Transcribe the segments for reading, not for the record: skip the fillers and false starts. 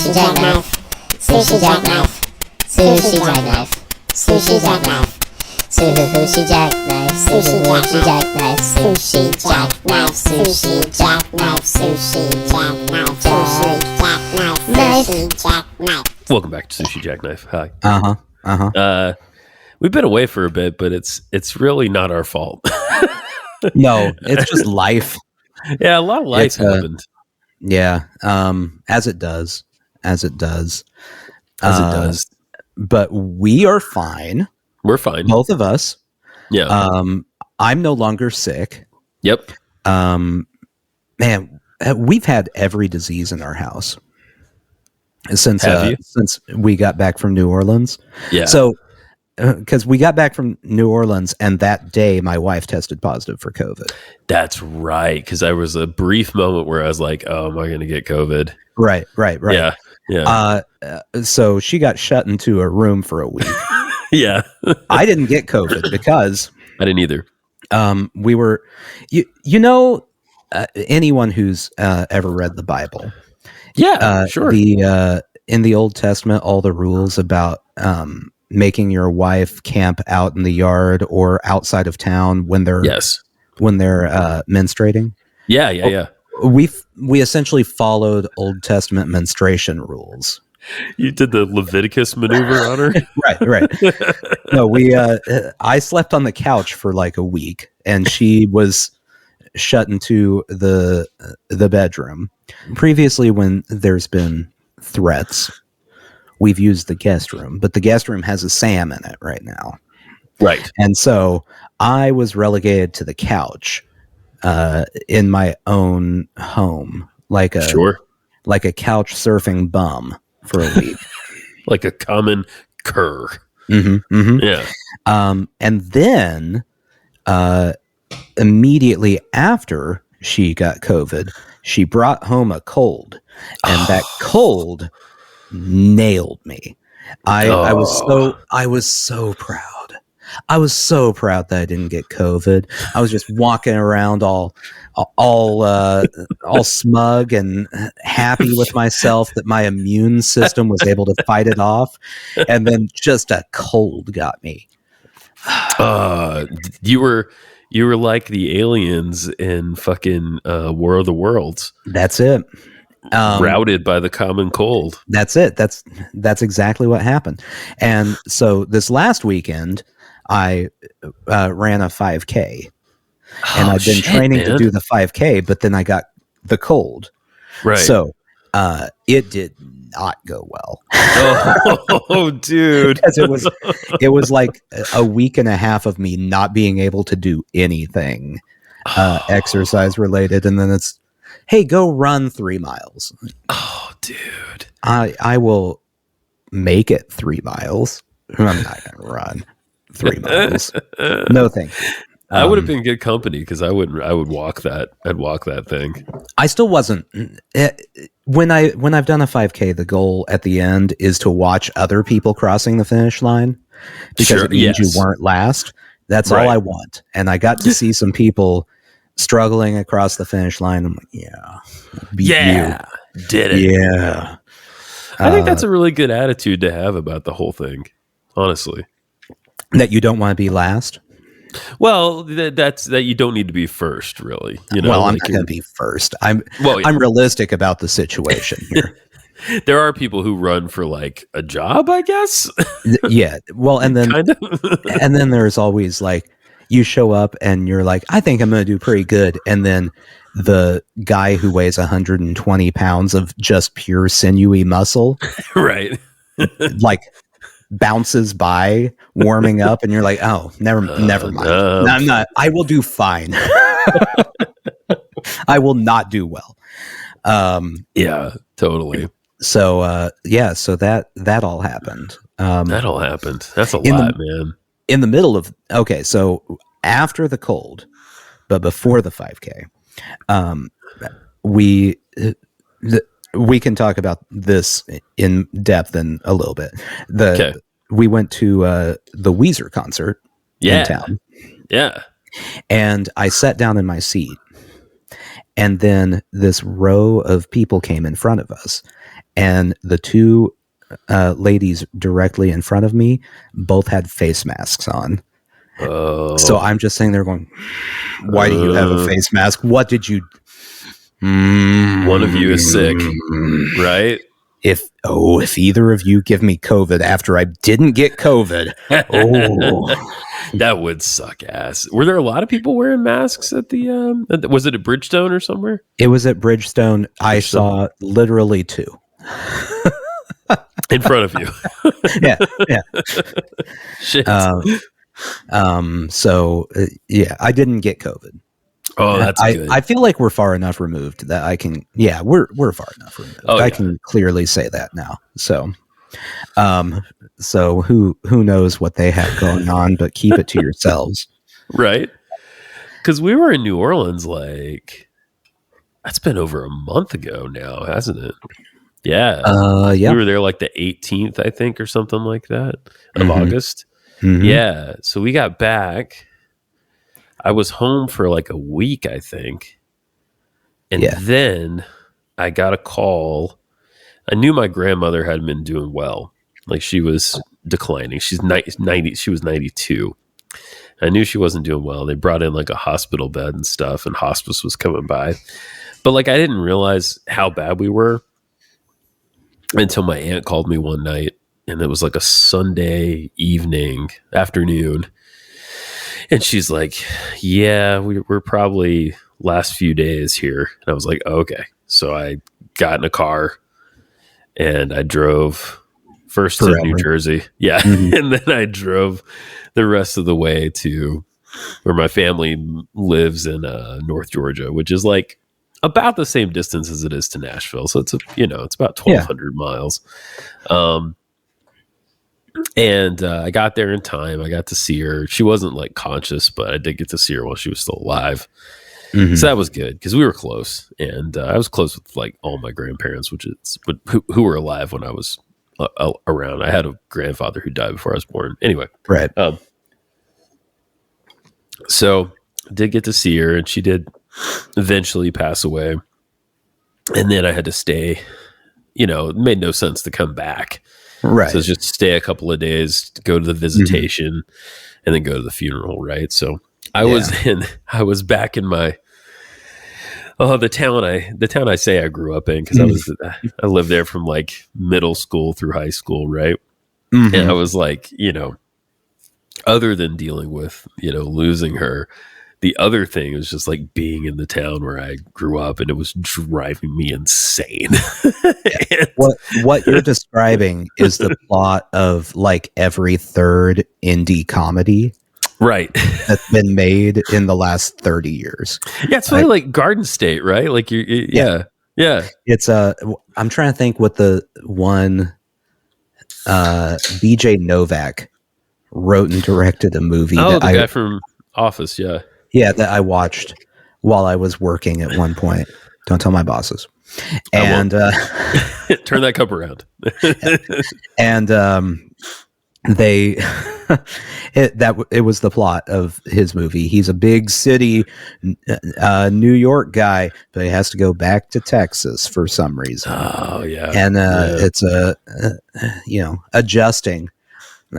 Sushi jackknife. Sushi jackknife. Sushi jackknife. Sushi jackknife. Sushi jackknife. Sushi jackknife. Sushi jackknife. Sushi jackknife. Sushi jackknife. Sushi jackknife. Sushi jackknife. Welcome back to Sushi Jackknife. Hi. We've been away for a bit, but it's really not our fault. No, it's just life. Yeah, a lot of life happened. Yeah, as it does. But we are fine. We're fine. Both of us. Yeah. I'm no longer sick. Yep. Man, we've had every disease in our house since we got back from New Orleans. Yeah. So, because we got back from New Orleans, and that day my wife tested positive for COVID. That's right. Because there was a brief moment where I was like, "Oh, am I going to get COVID?" Right. Yeah. So she got shut into a room for a week. Yeah. I didn't get COVID because I didn't either. We were, anyone who's ever read the Bible. Yeah, sure. In the Old Testament, all the rules about making your wife camp out in the yard or outside of town when they're menstruating. Yeah. We essentially followed Old Testament menstruation rules. You did the Leviticus Maneuver on her? Right. No, I slept on the couch for like a week, and she was shut into the bedroom. Previously, when there's been threats, we've used the guest room, but the guest room has a Sam in it right now. Right. And so I was relegated to the couch in my own home, like a couch surfing bum for a week. Like a common cur. Mm-hmm. Yeah. And then immediately after she got COVID, she brought home a cold, and that cold nailed me. I was so proud. I was so proud that I didn't get COVID. I was just walking around all smug and happy with myself that my immune system was able to fight it off, and then just a cold got me. You were like the aliens in fucking War of the Worlds. That's it. Routed by the common cold. That's it. That's exactly what happened. And so this last weekend, I ran a 5K, and I've been training to do the 5K, but then I got the cold. Right. So it did not go well. Oh, dude. Because it was like a week and a half of me not being able to do anything exercise related, and then it's, hey, go run 3 miles. Oh, dude. I will make it 3 miles. I'm not going to run 3 miles. No, thank you. I would have been good company because I would walk that. I'd walk that thing. I still wasn't. When I've done a 5K, the goal at the end is to watch other people crossing the finish line, because it means you weren't last. That's all I want. And I got to see some people struggling across the finish line. I'm like, did it. Yeah. I think that's a really good attitude to have about the whole thing, honestly. That you don't want to be last? Well, that's that you don't need to be first, really. Well, I'm not going to be first. I'm realistic about the situation here. There are people who run for like a job, I guess. Yeah. Well, and then kind of. And then there's always like, you show up and you're like, I think I'm going to do pretty good. And then the guy who weighs 120 pounds of just pure sinewy muscle, right, like bounces by warming up, and you're like, oh, never mind. No, I'm not. I will do fine. I will not do well. Yeah, totally. So so that all happened. That all happened. That's a lot, man. In the middle of, so after the cold, but before the 5K, we can talk about this in depth in a little bit. We went to the Weezer concert in town. Yeah. And I sat down in my seat, And then this row of people came in front of us, and the two ladies directly in front of me both had face masks on. Oh. So I'm just sitting there going, why do you have a face mask? What did you... One of you is sick, right? If either of you give me COVID after I didn't get COVID, that would suck ass. Were there a lot of people wearing masks at the was it at Bridgestone or somewhere? It was at Bridgestone. I saw literally two in front of you. yeah. Shit. So I didn't get COVID. Oh, that's good. I feel like we're far enough removed that I can. Yeah, we're far enough removed. I can clearly say that now. So, so who knows what they have going on? But keep it to yourselves, right? Because we were in New Orleans, like that's been over a month ago now, hasn't it? Yeah. Yeah. We were there like the 18th, I think, or something like that of August. Mm-hmm. Yeah. So we got back. I was home for like a week, I think. And then I got a call. I knew my grandmother hadn't been doing well. Like she was declining. She's 90. She was 92. I knew she wasn't doing well. They brought in like a hospital bed and stuff, and hospice was coming by. But like I didn't realize how bad we were until my aunt called me one night, and it was like a Sunday afternoon. And she's like, yeah, we're probably last few days here. And I was like, okay. So I got in a car and I drove first to New Jersey. Yeah. Mm-hmm. And then I drove the rest of the way to where my family lives in North Georgia, which is like about the same distance as it is to Nashville. So it's it's about 1,200 miles. And I got there in time. I got to see her. She wasn't like conscious, but I did get to see her while she was still alive. Mm-hmm. So that was good because we were close, and I was close with like all my grandparents, who were alive when I was around. I had a grandfather who died before I was born. Anyway, right. So I did get to see her, and she did eventually pass away. And then I had to stay. It made no sense to come back. Right. So just stay a couple of days, go to the visitation, and then go to the funeral. Right. So I was back in my the town I say I grew up in, because I lived there from like middle school through high school. Right. Mm-hmm. And I was like, other than dealing with losing her, the other thing is just like being in the town where I grew up, and it was driving me insane. What you're describing is the plot of like every third indie comedy, right? That's been made in the last 30 years. Yeah, it's really like Garden State, right? Like yeah. It's I'm trying to think what the one BJ Novak wrote and directed a movie. Oh, the guy from Office, yeah. Yeah, that I watched while I was working at one point. Don't tell my bosses. And turn that cup around. And they it was the plot of his movie. He's a big city New York guy, but he has to go back to Texas for some reason. Oh yeah. And it's adjusting.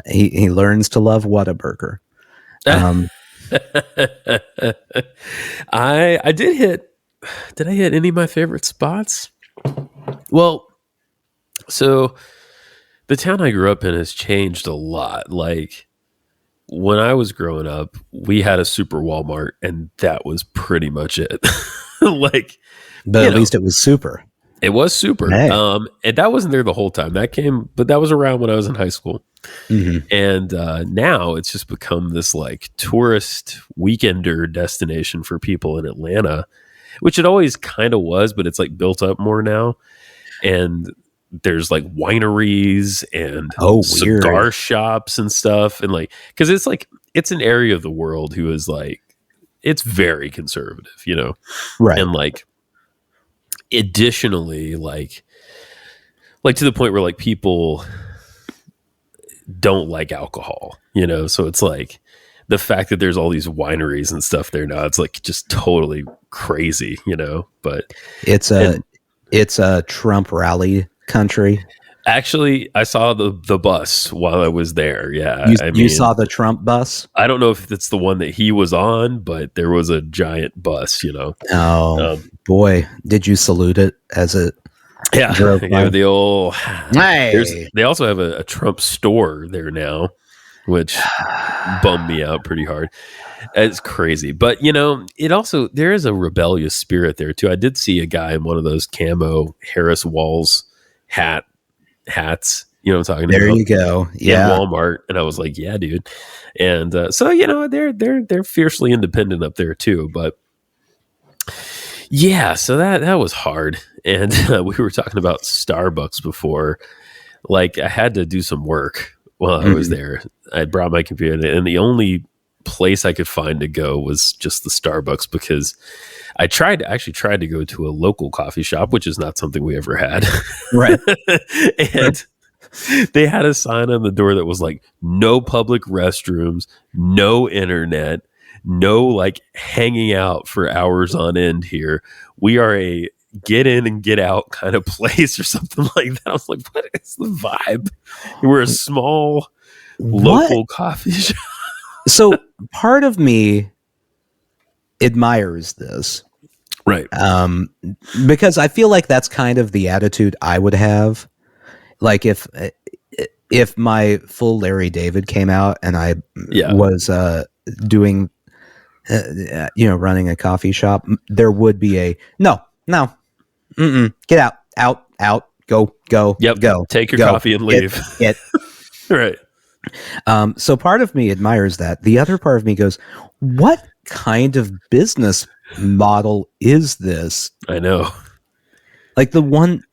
He learns to love Whataburger. I did I hit any of my favorite spots? Well, so the town I grew up in has changed a lot. Like when I was growing up, we had a super Walmart, and that was pretty much it. But at least it was super. It was super. Hey. And that wasn't there the whole time. But that was around when I was in high school. Mm-hmm. And now it's just become this like tourist weekender destination for people in Atlanta, which it always kind of was, but it's like built up more now. And there's like wineries and cigar shops and stuff. And like, cause it's an area of the world who is like, it's very conservative, Right. And like, additionally, like to the point where like people don't like alcohol, so it's like the fact that there's all these wineries and stuff there now, it's like just totally crazy, but it's a Trump rally country. Actually, I saw the bus while I was there. Yeah. You saw the Trump bus? I don't know if it's the one that he was on, but there was a giant bus, Oh, boy. Did you salute it as it drove by? The old... Hey! They also have a Trump store there now, which bummed me out pretty hard. It's crazy. But, it also... There is a rebellious spirit there, too. I did see a guy in one of those camo Harris Walls hats, what I'm talking about. There you go. Yeah. In Walmart, and I was like, yeah, dude. And so they're fiercely independent up there too. But yeah, so that was hard. And we were talking about Starbucks before. Like, I had to do some work while I was there. I brought my computer, and the only place I could find to go was just the Starbucks, because I actually tried to go to a local coffee shop, which is not something we ever had. Right. And they had a sign on the door that was like, no public restrooms, no internet, no like hanging out for hours on end here. We are a get in and get out kind of place or something like that. I was like, what is the vibe? We're a small local coffee shop. So part of me admires this. Right. Because I feel like that's kind of the attitude I would have. Like if my full Larry David came out and I was doing, running a coffee shop, there would be a no, get out, go, yep, go, take your coffee and leave. Get. Right. So part of me admires that. The other part of me goes, what kind of business model is this? I know. Like the one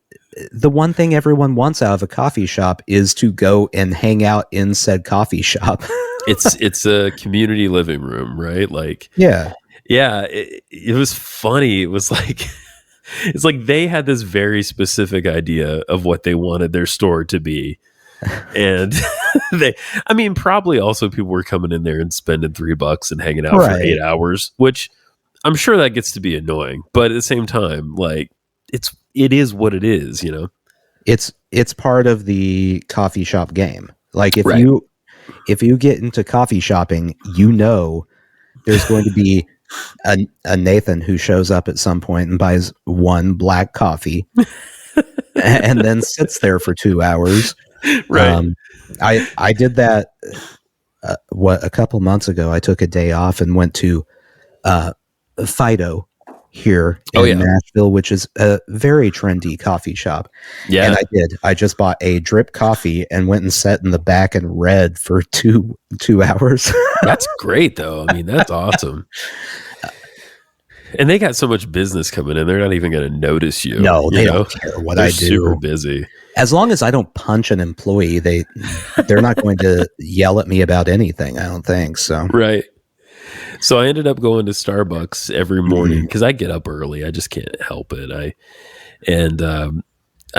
thing everyone wants out of a coffee shop is to go and hang out in said coffee shop. It's a community living room, right? Like, yeah. It was funny. It was like, it's like they had this very specific idea of what they wanted their store to be. And probably also people were coming in there and spending $3 and hanging out for 8 hours, which I'm sure that gets to be annoying. But at the same time, like, it is what it is, It's part of the coffee shop game. Like if you get into coffee shopping, there's going to be a Nathan who shows up at some point and buys one black coffee and then sits there for 2 hours. Right. I did that a couple months ago. I took a day off and went to Fido here in Nashville, which is a very trendy coffee shop. Yeah. And I just bought a drip coffee and went and sat in the back and read for two hours. That's great though. I mean, that's awesome. And they got so much business coming in. They're not even going to notice you. No, they don't care what I do. Super busy. As long as I don't punch an employee, they're not going to yell at me about anything, I don't think. So right. So I ended up going to Starbucks every morning because I get up early. I just can't help it. I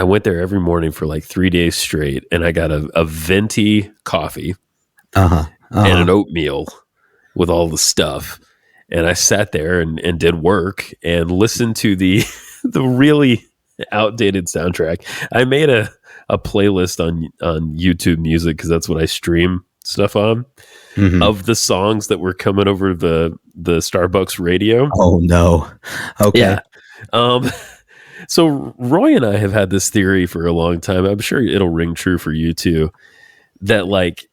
went there every morning for like 3 days straight, and I got a venti coffee and an oatmeal with all the stuff. And I sat there and did work and listened to the really outdated soundtrack. I made a playlist on YouTube Music because that's what I stream stuff on of the songs that were coming over the Starbucks radio. Oh no! Okay. Yeah. So Roy and I have had this theory for a long time. I'm sure it'll ring true for you too. That like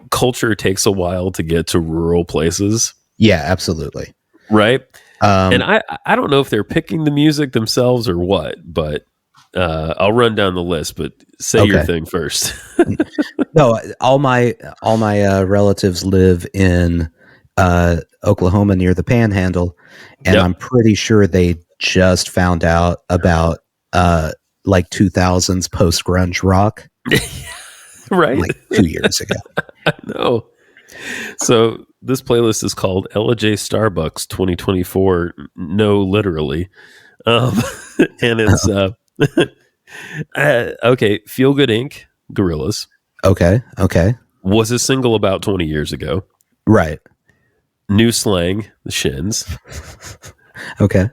culture takes a while to get to rural places. Yeah, absolutely. Right. And I don't know if they're picking the music themselves or what, but I'll run down the list, but say your thing first. No, all my relatives live in Oklahoma near the Panhandle, and I'm pretty sure they just found out about like 2000s post-grunge rock. Right. Like 2 years ago. I know. So this playlist is called Ella J Starbucks 2024. No, literally. And it's okay. Feel Good Inc. Gorillaz. Okay. Was a single about 20 years ago. Right. New Slang, the Shins. Okay.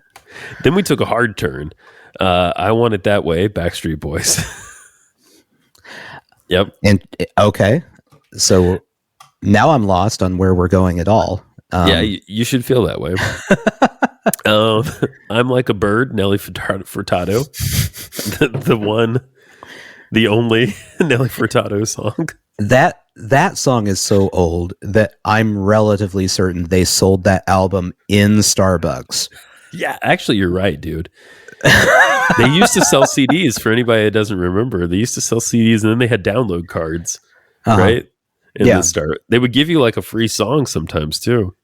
Then we took a hard turn. I Want It That Way, Backstreet Boys. Yep. And okay, so now I'm lost on where we're going at all. Yeah, you should feel that way. I'm Like a Bird, Nelly Furtado. the only Nelly Furtado song. That song is so old that I'm relatively certain they sold that album in Starbucks. Yeah, actually, you're right, dude. They used to sell CDs for anybody that doesn't remember. They used to sell CDs and then they had download cards, right? In the start, they would give you like a free song sometimes too.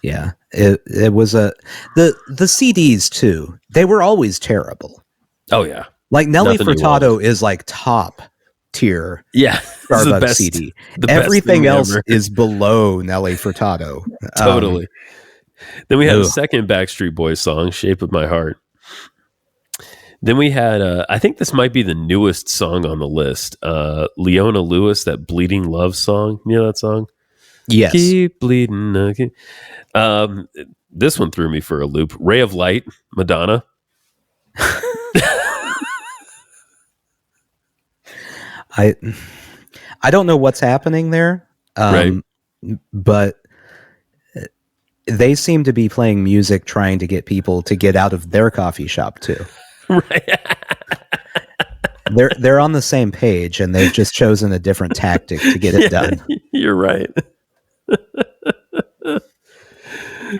Yeah, it was the CDs too. They were always terrible. Oh yeah, like Nelly Furtado is like top tier. Yeah, Starbucks best, CD. Everything else ever. is below Nelly Furtado. Totally. Then we had a second Backstreet Boys song, "Shape of My Heart." Then we had, I think this might be the newest song on the list, Leona Lewis, that Bleeding Love song. You know that song? Yes. Keep bleeding. Okay. This one threw me for a loop. Ray of Light, Madonna. I don't know what's happening there, Right. but they seem to be playing music trying to get people to get out of their coffee shop too. Right. They're on the same page and they've just chosen a different tactic to get it done. You're right.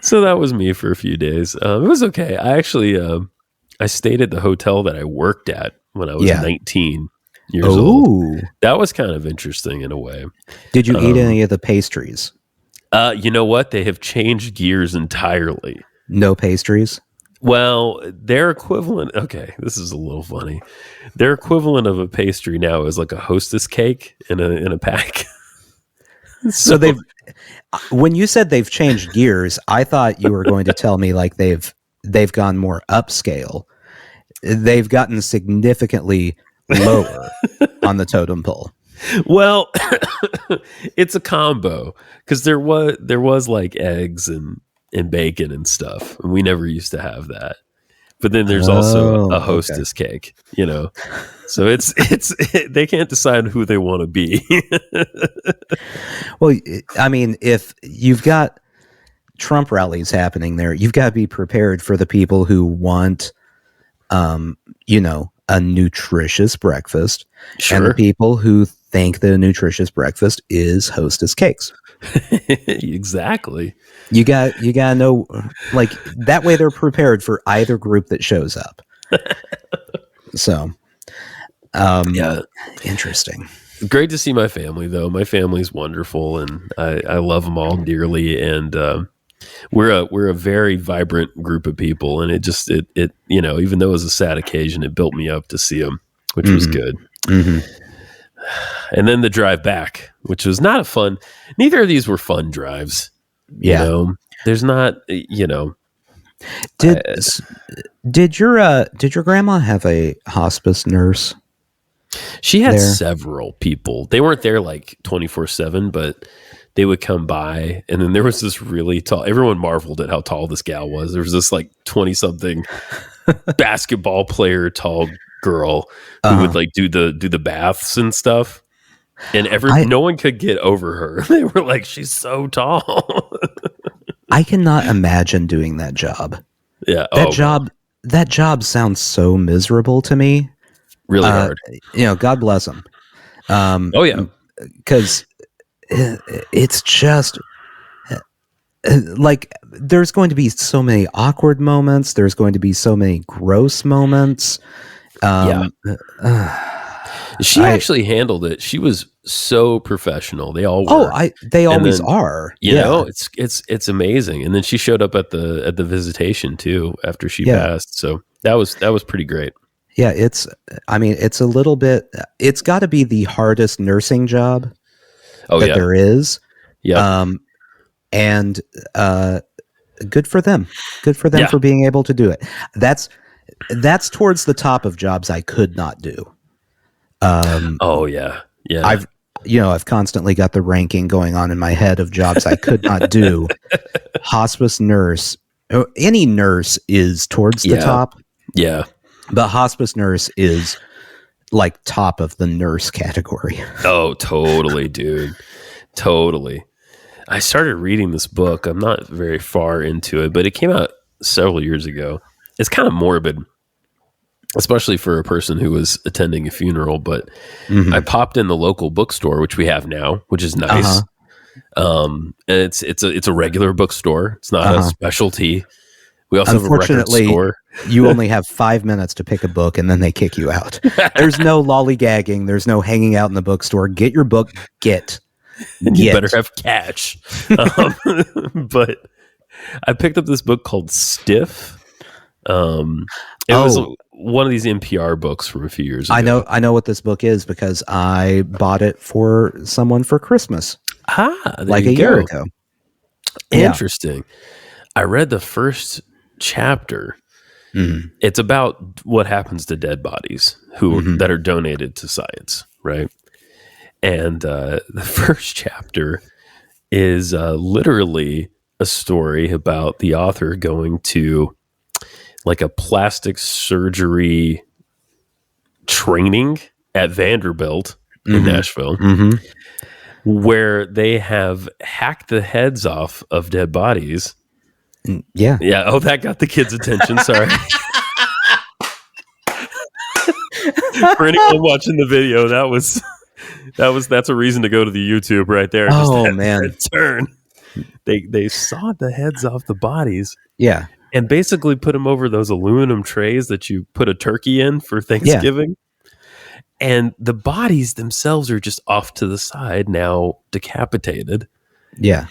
So that was me for a few days. It was okay. I actually I stayed at the hotel that I worked at when I was 19 years old. That was kind of interesting in a way. Did you eat any of the pastries? You know what? They have changed gears entirely. No pastries? Well, their equivalent, okay, this is a little funny. Their equivalent of a pastry now is like a Hostess cake in a pack. So when you said they've changed gears, I thought you were going to tell me like they've gone more upscale. They've gotten significantly lower on the totem pole. Well, it's a combo because there was like eggs and bacon and stuff, and we never used to have that. But then there's also a Hostess cake, you know. So it's they can't decide who they want to be. Well, I mean, if you've got Trump rallies happening there, you've got to be prepared for the people who want, you know, a nutritious breakfast, and the people who think that a nutritious breakfast is Hostess cakes. Exactly. You got to know, like, that way they're prepared for either group that shows up. So, interesting. Great to see my family, though. My family's wonderful, and I love them all dearly. And we're a very vibrant group of people, and it you know, even though it was a sad occasion, it built me up to see them, which was good. Mm-hmm. And then the drive back, which was not a fun. Neither of these were fun drives. You know? There's not. You know. Did your grandma have a hospice nurse? She had several people. They weren't there like 24/7, but they would come by. And then there was this really tall. Everyone marveled at how tall this gal was. There was this like 20-something basketball player tall girl who would like do the baths and stuff. And no one could get over her. They were like, she's so tall. I cannot imagine doing that job. Yeah. That job sounds so miserable to me. Really hard. You know, God bless them. Because it's just like there's going to be so many awkward moments. There's going to be so many gross moments. She actually handled it. She was so professiontal. They all were. They always are. You know, it's amazing. And then she showed up at the visitation too after she passed. So that was pretty great. Yeah, it's a little bit. It's got to be the hardest nursing job there is. Yeah. And good for them. Good for them for being able to do it. That's towards the top of jobs I could not do. Yeah. I've constantly got the ranking going on in my head of jobs I could not do. hospice nurse. Any nurse is towards the top. Yeah. But hospice nurse is like top of the nurse category. Oh, totally, dude. Totally. I started reading this book. I'm not very far into it, but it came out several years ago. It's kind of morbid, especially for a person who was attending a funeral. But I popped in the local bookstore, which we have now, which is nice. And it's a regular bookstore. It's not a specialty. We also have a record store. You only have 5 minutes to pick a book, and then they kick you out. There's no lollygagging. There's no hanging out in the bookstore. Get your book. And you better have cash. But I picked up this book called Stiff. It was one of these NPR books from a few years ago. I know what this book is because I bought it for someone for Christmas. Like a year ago. Interesting. I read the first chapter. It's about what happens to dead bodies that are donated to science, right? And the first chapter is literally a story about the author going to like a plastic surgery training at Vanderbilt in Nashville, where they have hacked the heads off of dead bodies. Yeah. Oh, that got the kids' attention. Sorry. For anyone watching the video, that's a reason to go to the YouTube right there. Oh, man. Turn. They sawed the heads off the bodies. Yeah. And basically put them over those aluminum trays that you put a turkey in for Thanksgiving. Yeah. And the bodies themselves are just off to the side, now decapitated. Yeah.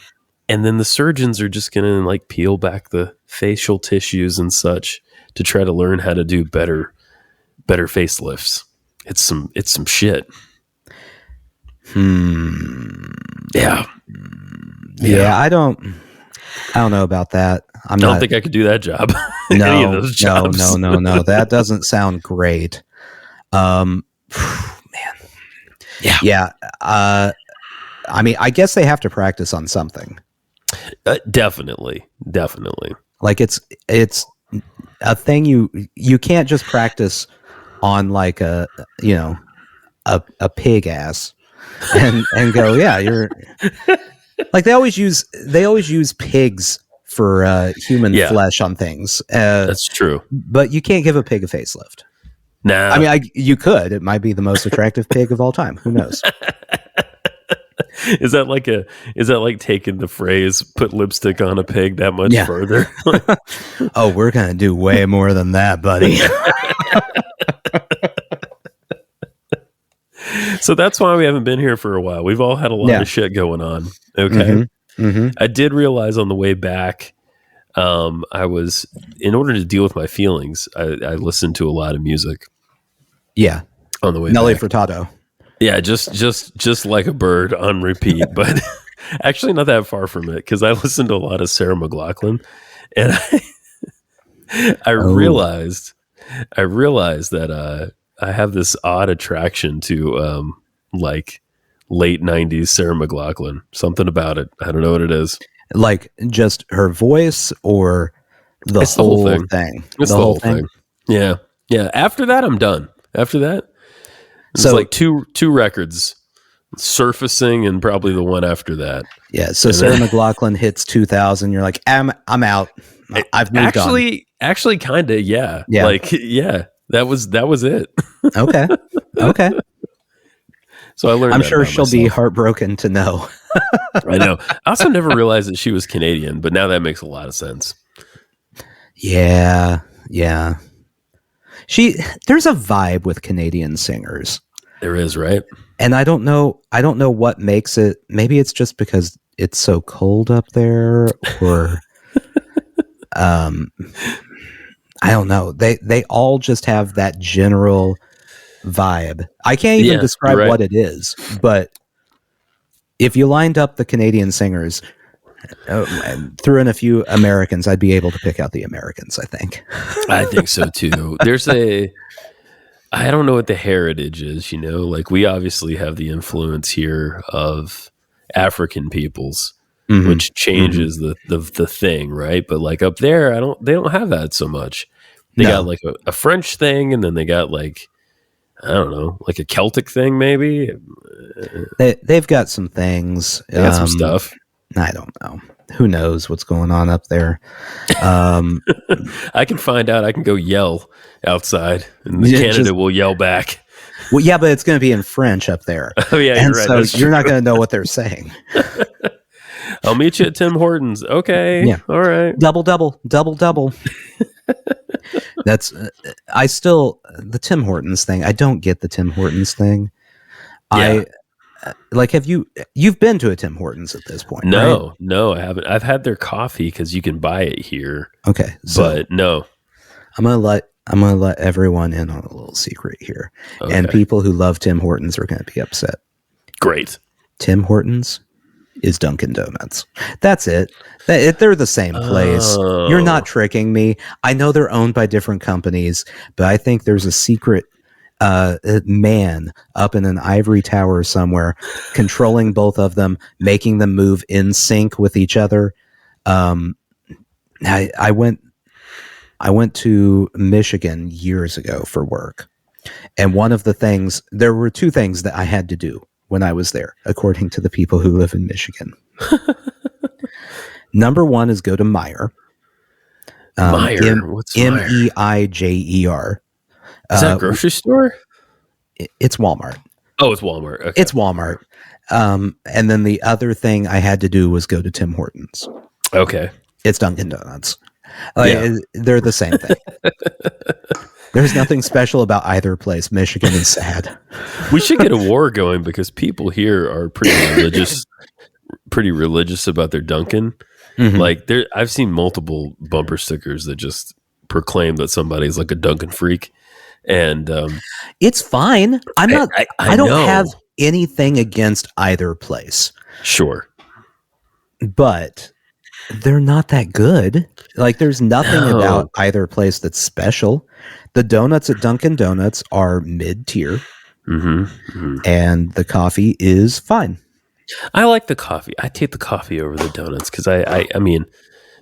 And then the surgeons are just going to like peel back the facial tissues and such to try to learn how to do better facelifts. It's some shit. Yeah. I don't know about that. I don't think I could do that job. Any of those jobs. No. That doesn't sound great. Man. Yeah. I mean, I guess they have to practice on something. Definitely. Like it's a thing you can't just practice on like a pig ass and go, yeah, you're like they always use pigs for human flesh on things. That's true. But you can't give a pig a facelift. Nah. I mean, you could. It might be the most attractive pig of all time. Who knows? Is that like taking the phrase "put lipstick on a pig" that much further? Oh, we're gonna do way more than that, buddy. So that's why we haven't been here for a while. We've all had a lot of shit going on. Okay. I did realize on the way back, I was, in order to deal with my feelings, I listened to a lot of music. Yeah. On the way Nelly back. Furtado. Yeah, just like a bird on repeat, but actually not that far from it because I listened to a lot of Sarah McLachlan, and I realized that I have this odd attraction to like late 90s Sarah McLachlan. Something about it. I don't know what it is. Like just her voice or the whole thing? It's the whole thing. Yeah. After that, I'm done. After that, it's like two records surfacing and probably the one after that. Yeah. So Sarah McLachlan hits 2000. You're like, I'm out. I've moved on. Actually, kind of. Yeah. Like, yeah. That was it. Okay. So I learned. I'm sure she'll be heartbroken to know. I know. I also never realized that she was Canadian, but now that makes a lot of sense. Yeah. There's a vibe with Canadian singers. There is, right? And I don't know what makes it. Maybe it's just because it's so cold up there, or I don't know. They all just have that general vibe. I can't even describe what it is, but if you lined up the Canadian singers, threw in a few Americans, I'd be able to pick out the Americans, I think. I think so too. I don't know what the heritage is, like we obviously have the influence here of African peoples, which changes the thing, right? But like up there, they don't have that so much. They got like a French thing, and then they got like, I don't know, like a Celtic thing, maybe. They've got some things. They got some stuff. I don't know. Who knows what's going on up there? I can find out. I can go yell outside, and Canada will yell back. Well, yeah, but it's going to be in French up there. Oh yeah, and you're right. So you're not going to know what they're saying. I'll meet you at Tim Hortons. Okay. Yeah. All right. Double. That's the Tim Hortons thing. I don't get the Tim Hortons thing. Yeah. You've been to a Tim Hortons at this point? No, right? No, I haven't. I've had their coffee because you can buy it here. Okay. But no. I'm gonna let everyone in on a little secret here. Okay. And people who love Tim Hortons are gonna be upset. Great. Tim Hortons is Dunkin' Donuts. That's it. They're the same place. Oh. You're not tricking me. I know they're owned by different companies, but I think there's a secret man up in an ivory tower somewhere controlling both of them, making them move in sync with each other. I went to Michigan years ago for work, and there were two things that I had to do when I was there, according to the people who live in Michigan. Number one is go to Meijer. Meijer? What's Meijer? Meijer. Is that a grocery store? It's Walmart. Oh, it's Walmart. Okay. It's Walmart. And then the other thing I had to do was go to Tim Hortons. Okay. It's Dunkin' Donuts. They're the same thing. There's nothing special about either place. Michigan is sad. We should get a war going because people here are pretty religious about their Dunkin'. Mm-hmm. Like I've seen multiple bumper stickers that just proclaim that somebody's like a Dunkin' freak. And it's fine. I'm not. I don't have anything against either place. Sure, but they're not that good. Like, there's nothing about either place that's special. The donuts at Dunkin' Donuts are mid-tier, and the coffee is fine. I like the coffee. I take the coffee over the donuts because I mean,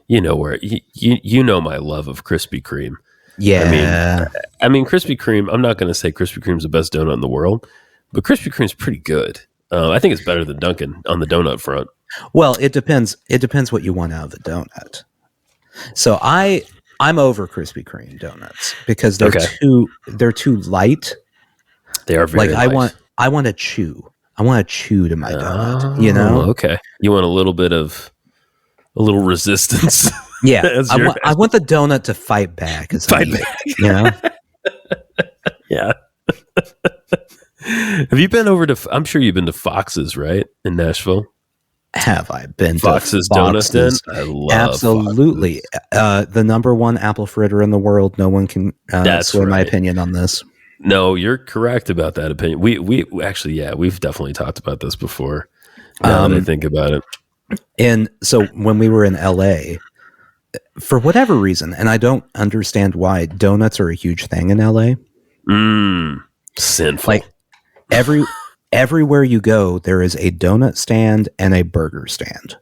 you know where you know my love of Krispy Kreme. Yeah. I mean, Krispy Kreme, I'm not going to say Krispy Kreme's the best donut in the world, but Krispy Kreme's pretty good. I think it's better than Dunkin' on the donut front. Well, it depends. It depends what you want out of the donut. So I'm over Krispy Kreme donuts because they're too light. They are very light. I want to chew. I want to chew to my donut, you know? Okay. You want a little resistance. Yeah. I want the donut to fight back. You know? Yeah. Have you been over to, I'm sure you've been to Fox's, right? In Nashville? Have I been Fox's to Donuts? I love absolutely. The number one apple fritter in the world. No one can sway my opinion on this. No, you're correct about that opinion. We actually, we've definitely talked about this before. Now that I think about it. And so when we were in LA, for whatever reason, and I don't understand why, donuts are a huge thing in LA. Sinful. Like everywhere you go, there is a donut stand and a burger stand.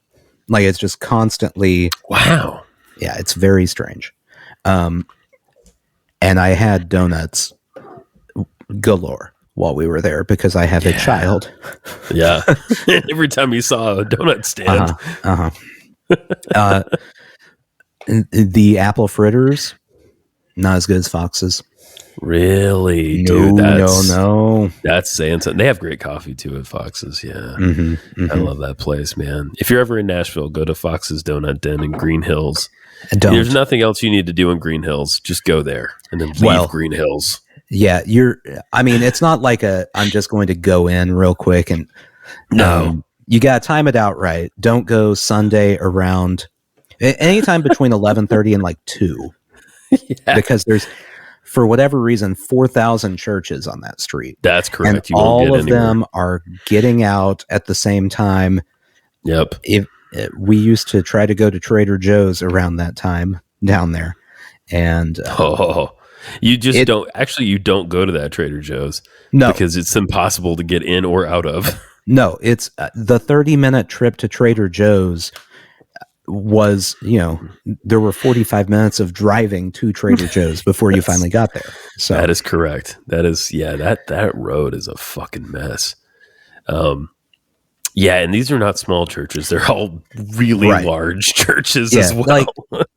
Like, it's just constantly. Wow. Yeah, it's very strange. And I had donuts galore while we were there because I have a child. Yeah. Every time you saw a donut stand. The apple fritters, not as good as Fox's. Really? No. That's saying something. They have great coffee too at Fox's. Yeah. I love that place, man. If you're ever in Nashville, go to Fox's Donut Den in Green Hills. There's nothing else you need to do in Green Hills. Just go there and then leave Green Hills. Yeah, it's not like I'm just going to go in real quick and you got to time it out right. Don't go Sunday around anytime between 11:30 and like 2. Yeah. Because there's, for whatever reason, 4,000 churches on that street. That's correct. And all of them are getting out at the same time. Yep. We used to try to go to Trader Joe's around that time down there. And you don't go to that Trader Joe's. No. Because it's impossible to get in or out of. No, it's the 30-minute trip to Trader Joe's was, there were 45 minutes of driving to Trader Joe's before you finally got there. So that is correct. That is, that road is a fucking mess. Yeah, and these are not small churches. They're all really large churches as well. Like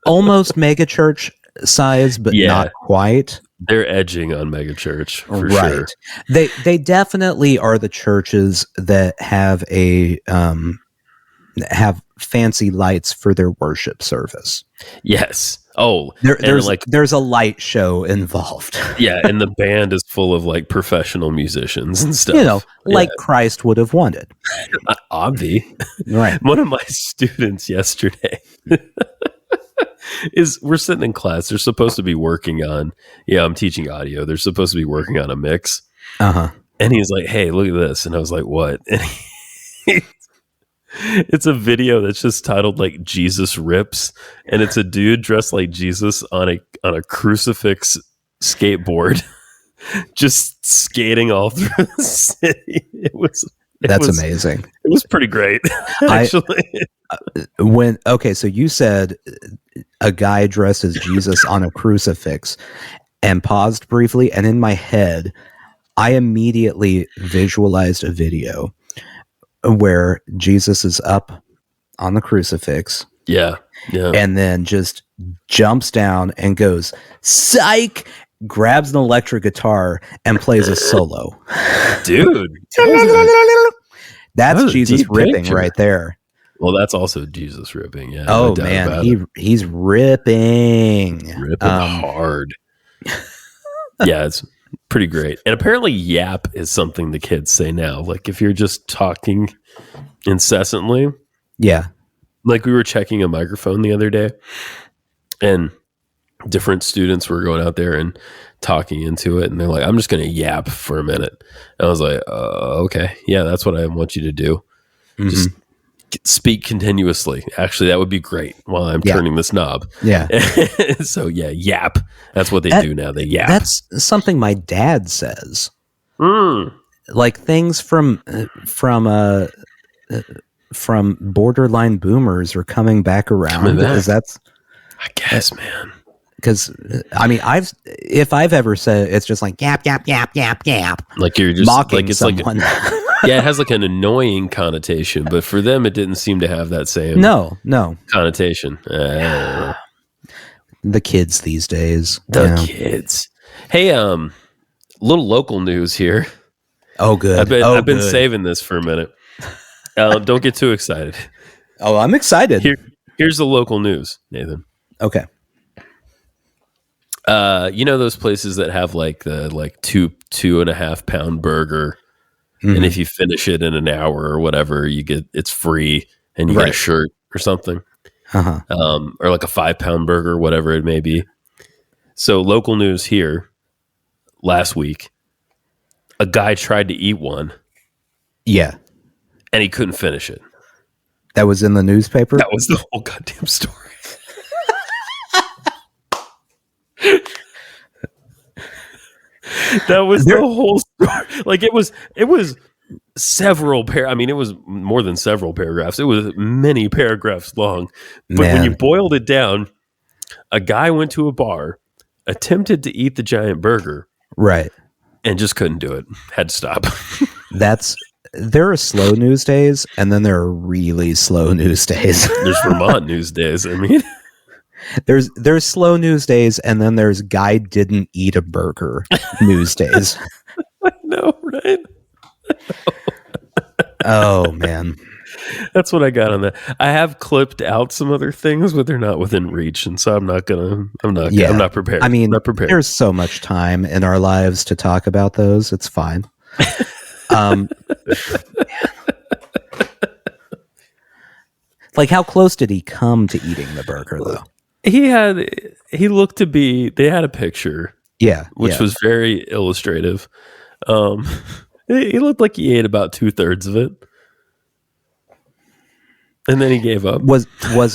almost mega church size, but not quite. They're edging on mega church for sure. They definitely are the churches that have have fancy lights for their worship service. Yes. Oh, there's a light show involved. Yeah, and the band is full of like professional musicians and stuff. Like Christ would have wanted. Obvi. Right. One of my students yesterday we're sitting in class. They're supposed to be working on, I'm teaching audio. They're supposed to be working on a mix. Uh-huh. And he's like, hey, look at this. And I was like, what? And it's a video that's just titled like Jesus Rips. And it's a dude dressed like Jesus on a crucifix skateboard, just skating all through the city. That's amazing. It was pretty great, actually. So you said a guy dressed as Jesus on a crucifix and paused briefly. And in my head, I immediately visualized a video where Jesus is up on the crucifix. Yeah. And then just jumps down and goes, psych, grabs an electric guitar and plays a solo. Dude. That's Jesus ripping right there. Well, that's also Jesus ripping. Yeah. Oh, man. He's ripping. Ripping hard. Yeah, it's pretty great. And apparently yap is something the kids say now. Like if you're just talking incessantly. Yeah. Like we were checking a microphone the other day and different students were going out there and talking into it. And they're like, I'm just going to yap for a minute. And I was like, okay. Yeah, that's what I want you to do. Mm-hmm. Just speak continuously. Actually, that would be great while I'm turning this knob. Yeah. So yap. That's what they do now. They yap. That's something my dad says. Like things from borderline boomers are coming back around. I guess, man. Because if I've ever said it's just like yap yap yap yap yap, like you're just mocking like it's someone. Yeah, it has like an annoying connotation, but for them, it didn't seem to have that same no connotation. The kids these days. Kids. Hey, little local news here. Oh, good. I've been saving this for a minute. Don't get too excited. Oh, I'm excited. Here's the local news, Nathan. Okay. You know those places that have like the 2.5 pound burger. And if you finish it in an hour or whatever, it's free and you get a shirt or something. Uh-huh. Or like a 5 pound burger, whatever it may be. So local news here last week, a guy tried to eat one. Yeah. And he couldn't finish it. That was in the newspaper? That was the whole goddamn story. That was the whole story. Like it was several it was more than several paragraphs. It was many paragraphs long. But when you boiled it down, a guy went to a bar, attempted to eat the giant burger. Right. And just couldn't do it. Had to stop. There are slow news days and then there are really slow news days. There's Vermont news days. I mean, there's slow news days and then there's guy didn't eat a burger news days. I know, right? Oh man. That's what I got on that. I have clipped out some other things, but they're not within reach, and so I'm not prepared. I mean, not prepared. There's so much time in our lives to talk about those. It's fine. Like how close did he come to eating the burger though? They had a picture. Yeah. Which was very illustrative. He looked like he ate about 2/3 of it. And then he gave up. Was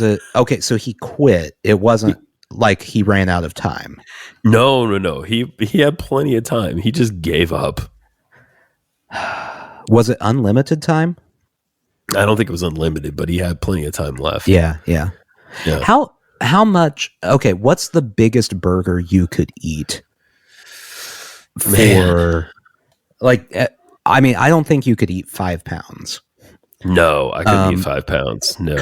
it okay? So he quit. It wasn't like he ran out of time. No. He had plenty of time. He just gave up. Was it unlimited time? I don't think it was unlimited, but he had plenty of time left. Yeah. How much? Okay, what's the biggest burger you could eat? For like, I mean, I don't think you could eat 5 pounds. No, I couldn't eat 5 pounds. No.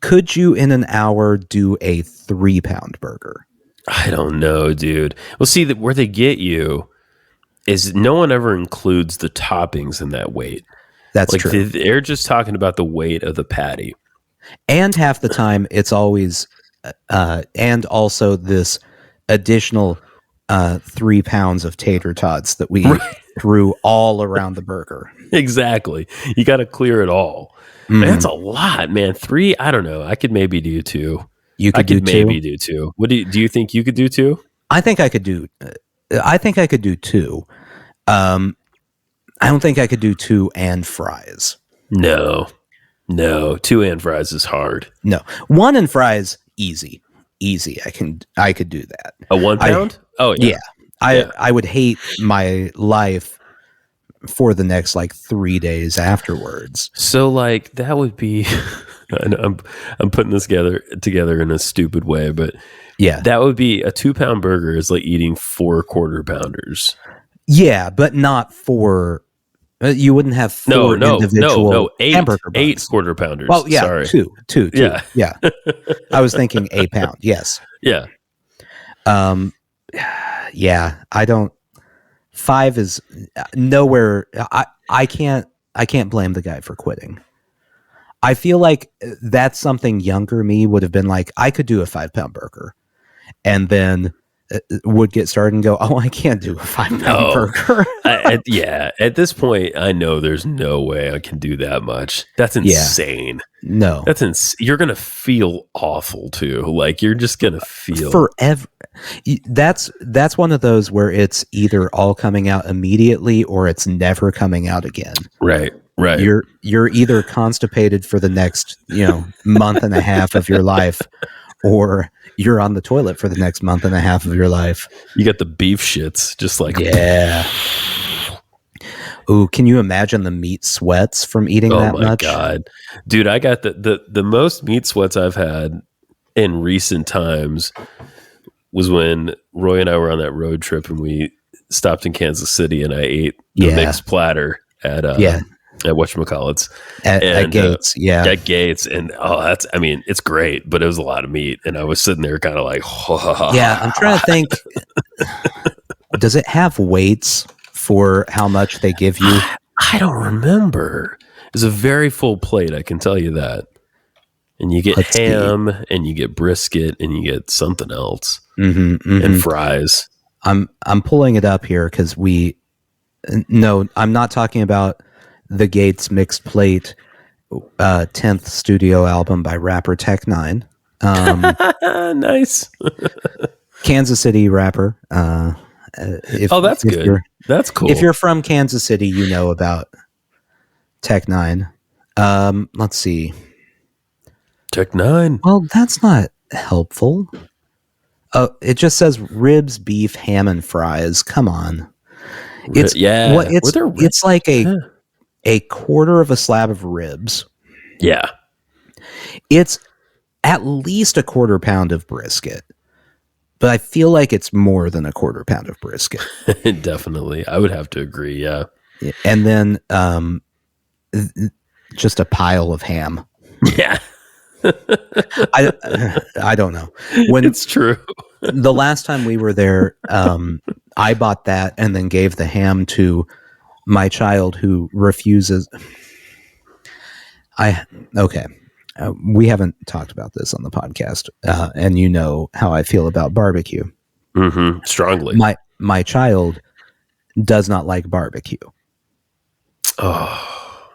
Could you in an hour do a 3-pound burger? I don't know, dude. Well, see, where they get you is no one ever includes the toppings in that weight. That's true. They're just talking about the weight of the patty. And half the time it's always, and also this additional 3 pounds of tater tots that we threw all around the burger. Exactly. You got to clear it all. Man, that's a lot, man. 3, I don't know. I could maybe do 2. I could maybe do 2. What do you think you could do 2? I think I could do 2. I don't think I could do 2 and fries. No, 2 and fries is hard. No, 1 and fries, easy. I could do that. A 1 pound? Yeah. I would hate my life for the next 3 days afterwards. So that would be, I'm putting this together in a stupid way, but yeah, that would be a 2-pound burger is like eating 4 quarter-pounders. Yeah, but not 4. You wouldn't have 4 individual hamburger buns. 8 quarter-pounders. Well, yeah, sorry. 2. Yeah. I was thinking a pound. Yes. Yeah. Yeah. I don't. 5 is nowhere. I can't blame the guy for quitting. I feel like that's something younger me would have been like, I could do a 5-pound burger, and then would get started and go, oh, I can't do a 5-pound burger. At this point, I know there's no way I can do that much. That's insane. No, you're gonna feel awful too. You're just gonna feel forever. That's one of those where it's either all coming out immediately or it's never coming out again. Right. You're either constipated for the next month and a half of your life, or you're on the toilet for the next month and a half of your life. You got the beef shits, just yeah. Ooh, can you imagine the meat sweats from eating that much? Oh my God. Dude, I got the most meat sweats I've had in recent times was when Roy and I were on that road trip and we stopped in Kansas City and I ate the mixed platter at whatchamacallits. At Gates, At Gates. And it's great, but it was a lot of meat. And I was sitting there kind of like, yeah, I'm trying to think. Does it have weights for how much they give you? I don't remember. It's a very full plate, I can tell you that. And you get ham and you get brisket and you get something else and fries. I'm pulling it up here because no, I'm not talking about the Gates mixed plate 10th studio album by rapper Tech 9. Nice. Kansas City rapper. That's good. That's cool. If you're from Kansas City, you know about Tech 9. Let's see. Tech 9. Well, that's not helpful. It just says ribs, beef, ham, and fries. Come on. It's it's like a quarter of a slab of ribs. Yeah. It's at least a quarter pound of brisket. But I feel like it's more than a quarter pound of brisket. Definitely. I would have to agree, yeah. And then just a pile of ham. Yeah. I don't know. When it's true. The last time we were there, I bought that and then gave the ham to my child who refuses. We haven't talked about this on the podcast, and you know how I feel about barbecue. Mm-hmm. Strongly. My child does not like barbecue. Oh.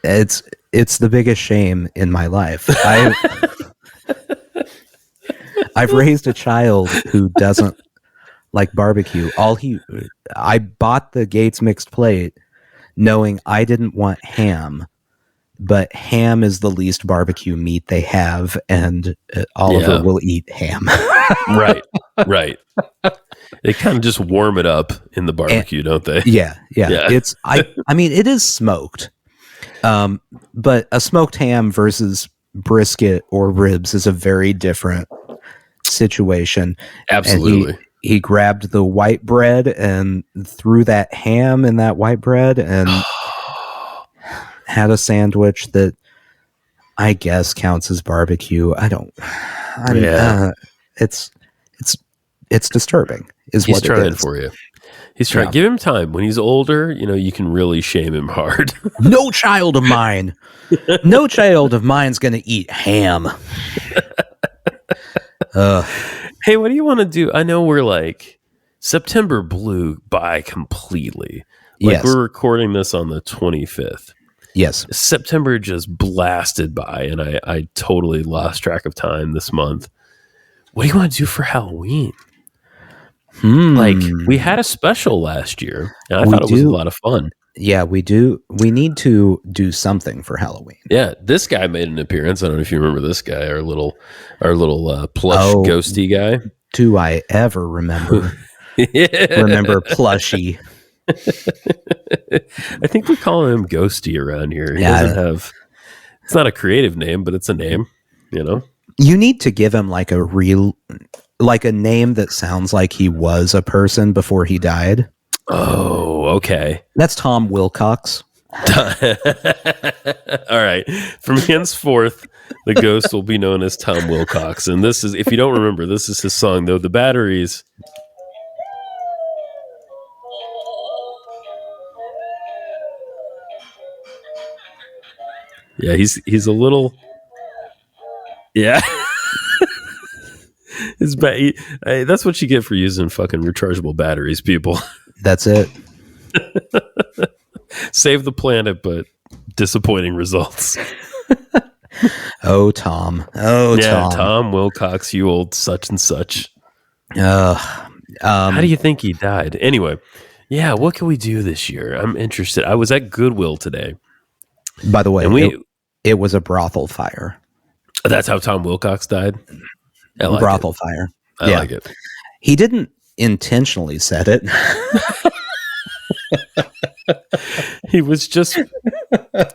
It's the biggest shame in my life. I've raised a child who doesn't like barbecue. I bought the Gates mixed plate knowing I didn't want ham, but ham is the least barbecue meat they have, and Oliver will eat ham. Right. Right. They kind of just warm it up in the barbecue, don't they? Yeah. It's I mean, it is smoked. But a smoked ham versus brisket or ribs is a very different situation. Absolutely. And he grabbed the white bread and threw that ham in that white bread and had a sandwich that I guess counts as barbecue. It's disturbing. He's trying for you. He's trying. Yeah. Give him time. When he's older, you can really shame him hard. No child of mine's going to eat ham. Hey, what do you want to do? I know we're like September blew by completely. Like we're recording this on the 25th. Yes. September just blasted by, and I totally lost track of time this month. What do you want to do for Halloween? Like, we had a special last year, and I thought it was a lot of fun. Yeah, we do. We need to do something for Halloween. Yeah, this guy made an appearance. I don't know if you remember this guy, our little plush ghosty guy. Do I ever remember? Remember Plushy? I think we call him Ghosty around here. He doesn't have. It's not a creative name, but it's a name. You need to give him like a name that sounds like he was a person before he died. Oh, okay. That's Tom Wilcox. All right. From henceforth, the ghost will be known as Tom Wilcox. And this is, if you don't remember, this is his song, though. The batteries. Yeah, he's a little. Yeah. That's what you get for using fucking rechargeable batteries, people. That's it. Save the planet, but disappointing results. Oh, Tom. Oh, yeah, Tom. Tom Wilcox, you old such and such. How do you think he died? Anyway, yeah, what can we do this year? I'm interested. I was at Goodwill today. By the way, it was a brothel fire. That's how Tom Wilcox died? Brothel fire. I like it. He didn't intentionally set it. He was just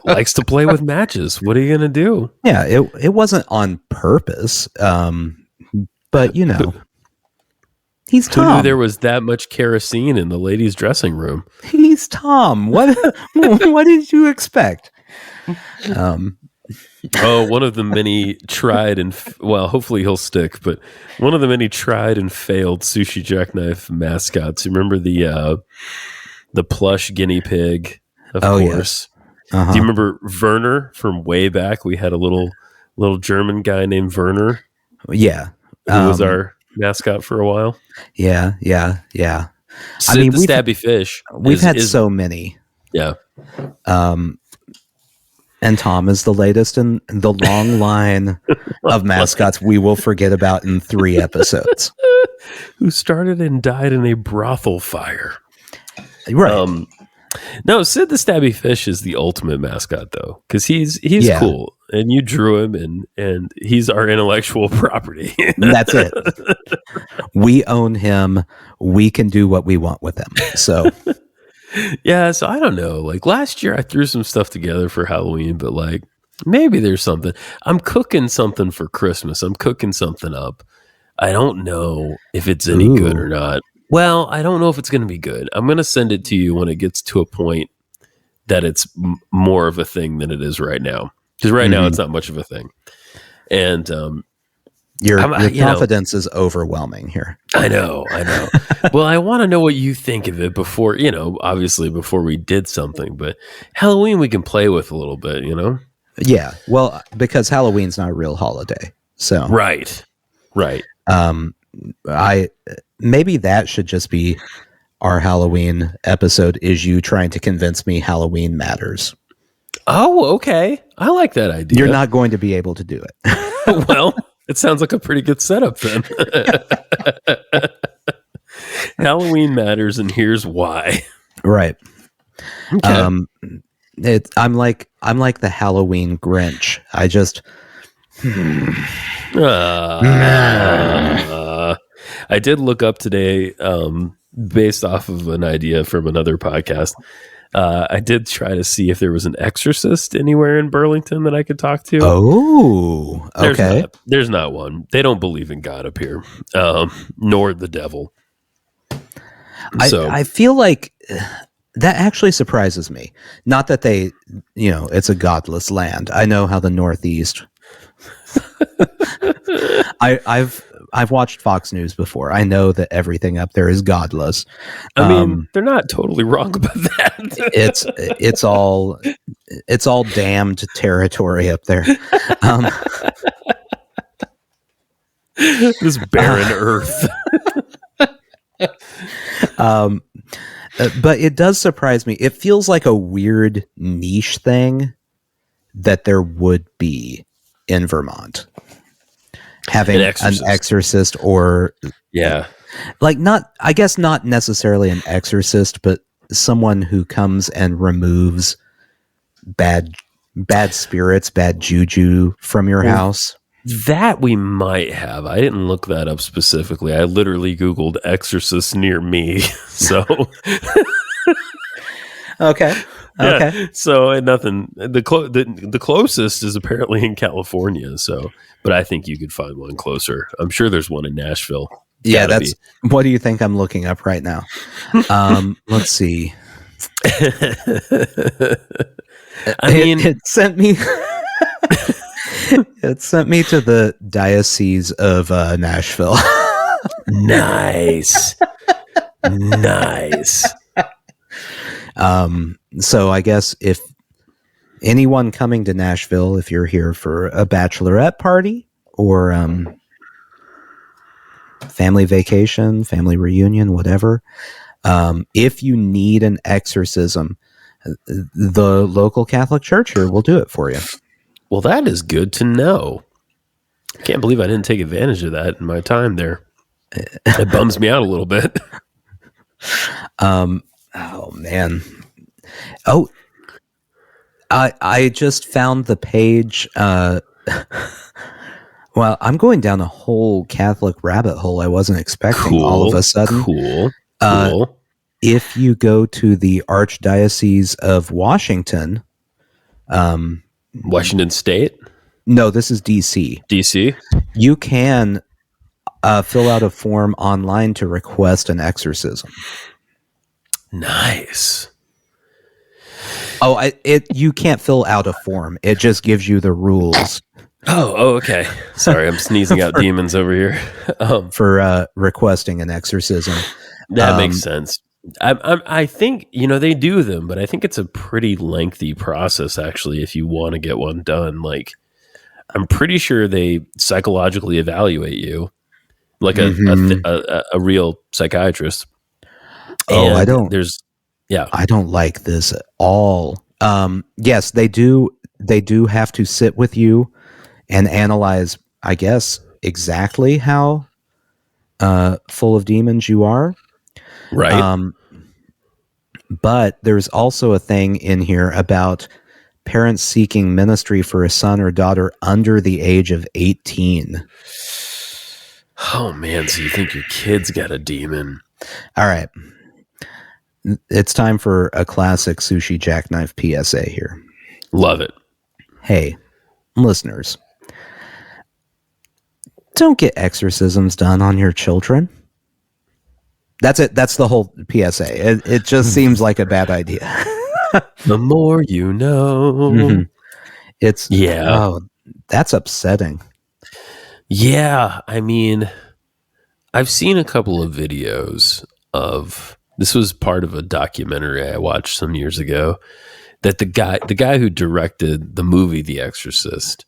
likes to play with matches. What are you going to do? Yeah, it wasn't on purpose. But he's Tom. Who knew there was that much kerosene in the ladies' dressing room? He's Tom. What did you expect? One of the many tried and hopefully he'll stick, but one of the many tried and failed Sushi Jackknife mascots. You remember the plush guinea pig, of course. Yeah. Uh-huh. Do you remember Werner from way back? We had a little German guy named Werner. Yeah, who was our mascot for a while. Yeah. Sid the Stabby Fish. We've had so many. Yeah. And Tom is the latest in the long line of mascots we will forget about in 3 episodes. Who started and died in a brothel fire. Right. No, Sid the Stabby Fish is the ultimate mascot, though, because he's cool, and you drew him, and he's our intellectual property. That's it. We own him. We can do what we want with him. So... Yeah, so I don't know. Like last year, I threw some stuff together for Halloween, but like maybe there's something. I'm cooking something for Christmas. I'm cooking something up. I don't know if it's any good or not. Well, I don't know if it's going to be good. I'm going to send it to you when it gets to a point that it's more of a thing than it is right now. Because right now, it's not much of a thing. And your confidence is overwhelming here. I know. Well, I want to know what you think of it before, obviously before we did something, but Halloween we can play with a little bit, Yeah. Well, because Halloween's not a real holiday. So Right. Maybe that should just be our Halloween episode, is you trying to convince me Halloween matters. Oh, okay. I like that idea. You're not going to be able to do it. Well, it sounds like a pretty good setup then. Halloween matters, and here's why. Right. Okay. I'm like the Halloween Grinch. I just I did look up today, based off of an idea from another podcast. I did try to see if there was an exorcist anywhere in Burlington that I could talk to. Oh, okay. There's not one. They don't believe in God up here, nor the devil. So I feel like that actually surprises me. Not that they, it's a godless land. I know how the Northeast. I've watched Fox News before. I know that everything up there is godless. I mean, they're not totally wrong about that. it's all damned territory up there. This barren earth. But it does surprise me. It feels like a weird niche thing that there would be in Vermont. Having an exorcist or I guess not necessarily an exorcist, but someone who comes and removes bad spirits, bad juju from your house. That we might have. I didn't look that up specifically. I literally Googled exorcist near me. So okay. Yeah, so nothing. The closest is apparently in California. So, but I think you could find one closer. I'm sure there's one in Nashville. Yeah, that's. What do you think I'm looking up right now? Let's see. It sent me. It sent me to the Diocese of Nashville. Nice. So I guess if anyone coming to Nashville, if you're here for a bachelorette party or family vacation, family reunion, whatever, if you need an exorcism, the local Catholic Church here will do it for you. Well, that is good to know. I can't believe I didn't take advantage of that in my time there. It bums me out a little bit. Oh man. Oh, I just found the page. Well, I'm going down a whole Catholic rabbit hole I wasn't expecting all of a sudden. Cool. If you go to the Archdiocese of Washington, Washington State? No, this is DC. DC? You can fill out a form online to request an exorcism. Nice. Oh, you can't fill out a form. It just gives you the rules. Oh, okay. Sorry, I'm sneezing out demons over here. For requesting an exorcism. That makes sense. I think, they do them, but I think it's a pretty lengthy process, actually, if you want to get one done. Like, I'm pretty sure they psychologically evaluate you like a real psychiatrist. Oh, and I don't. I don't like this at all. Yes, they do. They do have to sit with you and analyze, I guess, exactly how full of demons you are. Right. But there's also a thing in here about parents seeking ministry for a son or daughter under the age of 18. Oh, man. So you think your kid's got a demon. All right. It's time for a classic Sushi Jackknife PSA here. Love it. Hey, listeners. Don't get exorcisms done on your children. That's it. That's the whole PSA. It just seems like a bad idea. The more you know. Mm-hmm. Oh, that's upsetting. Yeah. I mean, I've seen a couple of videos of, this was part of a documentary I watched some years ago, that the guy who directed the movie The Exorcist,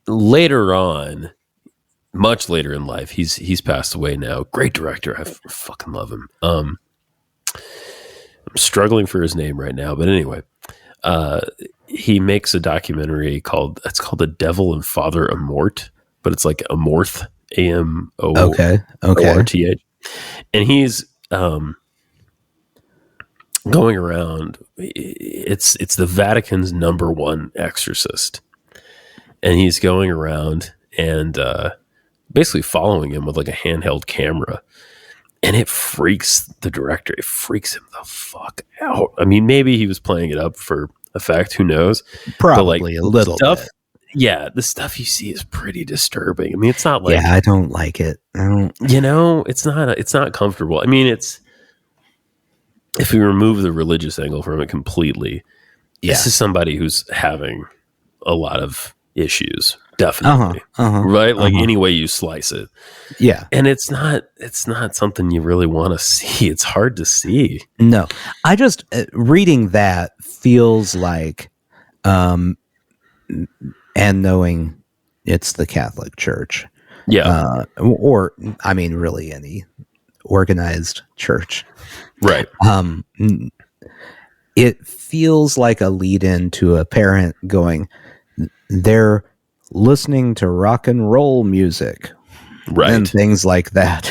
later on, much later in life, he's passed away now. Great director. I fucking love him. I'm struggling for his name right now, but anyway, he makes a documentary called The Devil and Father Amort, but it's like Amorth, AMORTH. And he's going around. It's the Vatican's #1 exorcist, and he's going around and basically following him with like a handheld camera. And it freaks the director. It freaks him the fuck out. I mean, maybe he was playing it up for effect. Who knows? Probably a little bit. Yeah, the stuff you see is pretty disturbing. I mean, it's not like... Yeah, I don't like it. It's not comfortable. I mean, it's... If we remove the religious angle from it completely, this is somebody who's having a lot of issues. Definitely. Right? Like any way you slice it. Yeah. And it's not something you really want to see. It's hard to see. No. I just reading that feels like and knowing it's the Catholic Church. Yeah. Or I mean really any organized church. Right. It feels like a lead in to a parent going, they're listening to rock and roll music, right, and things like that.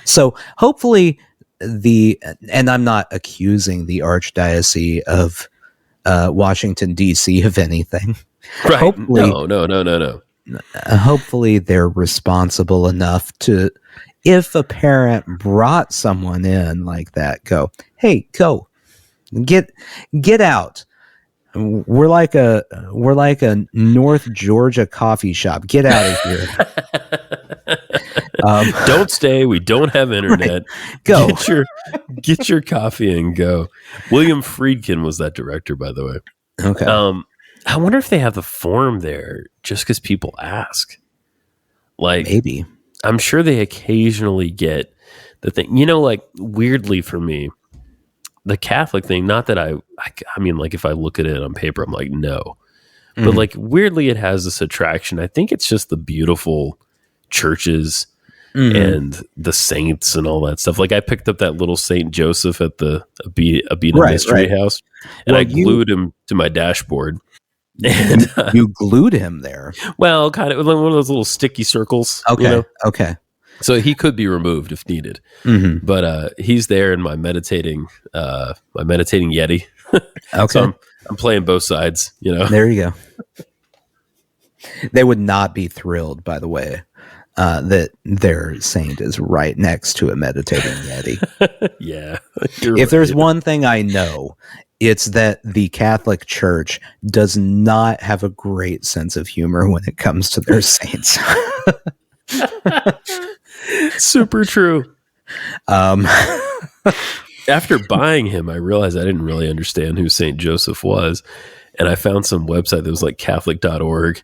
So hopefully and I'm not accusing the Archdiocese of Washington D.C. of anything. Right. Hopefully, no. Hopefully they're responsible enough to, if a parent brought someone in like that, go, hey, go get out. We're like a North Georgia coffee shop. Get out of here. Don't stay. We don't have internet. Right. Go. Get your coffee and go. William Friedkin was that director, by the way. Okay. I wonder if they have the form there just because people ask. Like, maybe. I'm sure they occasionally get the thing. You know, like, weirdly for me, the Catholic thing, not that I mean, like, if I look at it on paper, I'm like, no. But, like, weirdly, it has this attraction. I think it's just the beautiful churches and the saints and all that stuff. Like, I picked up that little Saint Joseph at the Abita Mystery House, and I glued him to my dashboard. And you glued him there? Well, kind of like one of those little sticky circles. Okay. You know? Okay. So he could be removed if needed, but he's there in my meditating Yeti. Okay, so I'm playing both sides. You know, there you go. They would not be thrilled, by the way, that their saint is right next to a meditating Yeti. Yeah, if there's one thing I know, it's that the Catholic Church does not have a great sense of humor when it comes to their saints. Super true. After buying him, I realized I didn't really understand who Saint Joseph was, and I found some website that was like Catholic.org,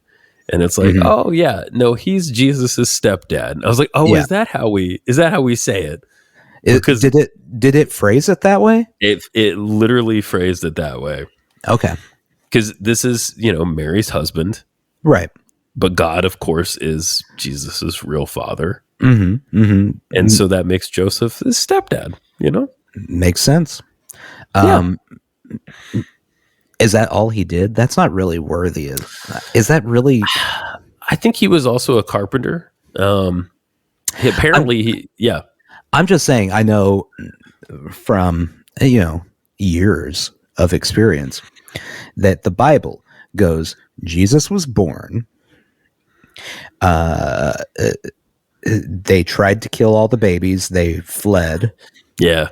and it's like, oh yeah, no, he's Jesus's stepdad. And I was like, oh, is that how we say it? Because did it phrase it that way? It literally phrased it that way. Okay, because this is Mary's husband, right? But God, of course, is Jesus's real father. And so that makes Joseph his stepdad, Makes sense. Is that all he did? That's not really worthy of... Is that really... I think he was also a carpenter. I'm just saying, I know from, years of experience that the Bible goes, Jesus was born... they tried to kill all the babies. They fled. Yeah.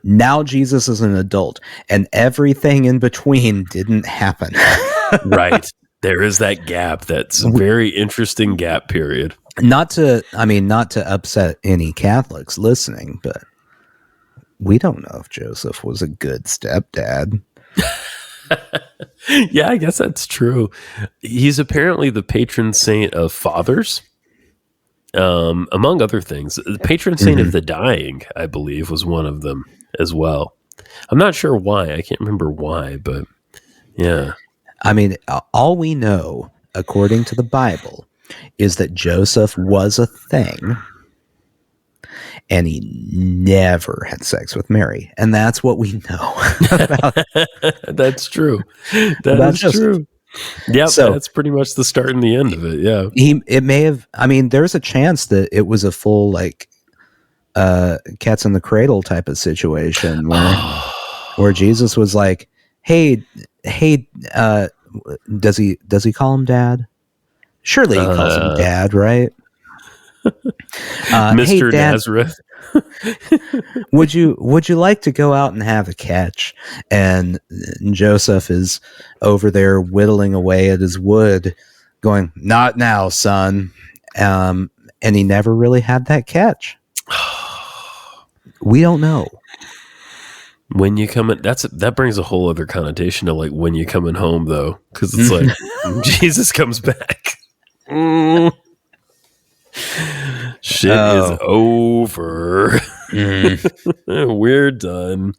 Now Jesus is an adult, and everything in between didn't happen. Right. There is that gap. That's a very interesting gap period. Not to upset any Catholics listening, but we don't know if Joseph was a good stepdad. Yeah, I guess that's true. He's apparently the patron saint of fathers, among other things. The patron saint of the dying, I believe, was one of them as well. I'm not sure why. I can't remember why, but yeah. I mean, all we know, according to the Bible, is that Joseph was a thing, and he never had sex with Mary. And that's what we know about. That's true. That's true. Yeah, so, that's pretty much the start and the end of it. Yeah. It may have, there's a chance that it was a full, cats in the cradle type of situation where Jesus was like, hey, does he call him dad? Surely he calls him dad, right? Mr. Hey, Dad, Nazareth. would you like to go out and have a catch? And Joseph is over there whittling away at his wood, going, "Not now, son." And he never really had that catch. We don't know. When you come in, that brings a whole other connotation to like when you coming home, though, because it's like Jesus comes back. Shit is over. We're done.